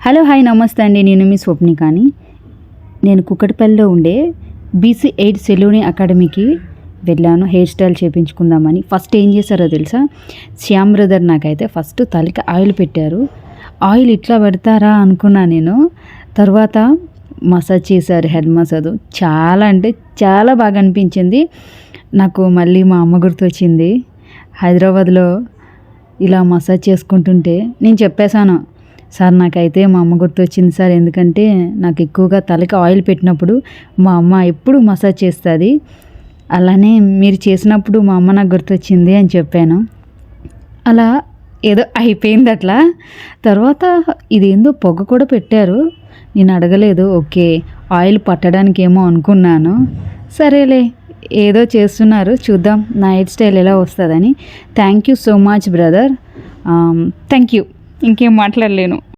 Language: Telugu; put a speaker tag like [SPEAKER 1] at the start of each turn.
[SPEAKER 1] హలో హాయ్ నమస్తే అండి. నేను మీ స్వప్నికాని. నేను కుకట్పల్లిలో ఉండే BC8 సెలూని అకాడమీకి వెళ్ళాను హెయిర్ స్టైల్ చేయించుకుందామని. ఫస్ట్ ఏం చేశారో తెలుసా, శ్యామ్ బ్రదర్ నాకైతే ఫస్ట్ తలకి ఆయిల్ పెట్టారు. ఆయిల్ ఇట్లా పెడతారా అనుకున్నా నేను. తర్వాత మసాజ్ చేశారు, హెడ్ మసాజ్. చాలా అంటే చాలా బాగా అనిపించింది నాకు. మళ్ళీ మా అమ్మ గుర్తొచ్చింది. హైదరాబాద్లో ఇలా మసాజ్ చేసుకుంటుంటే నేను చెప్పేశాను, సార్ నాకైతే మా అమ్మ గుర్తొచ్చింది సార్, ఎందుకంటే నాకు ఎక్కువగా తలకి ఆయిల్ పెట్టినప్పుడు మా అమ్మ ఎప్పుడు మసాజ్ చేస్తుంది, అలానే మీరు చేసినప్పుడు మా అమ్మ నాకు గుర్తొచ్చింది అని చెప్పాను. అలా ఏదో అయిపోయింది అట్లా. తర్వాత ఇదేందో పొగ కూడా పెట్టారు, నేను అడగలేదు. ఓకే, ఆయిల్ పట్టడానికి ఏమో అనుకున్నాను. సరేలే ఏదో చేస్తున్నారు, చూద్దాం నా హెయిర్ స్టైల్ ఎలా వస్తుందని. Thank you so much brother, thank you. ఇంకేం మాట్లాడలేను.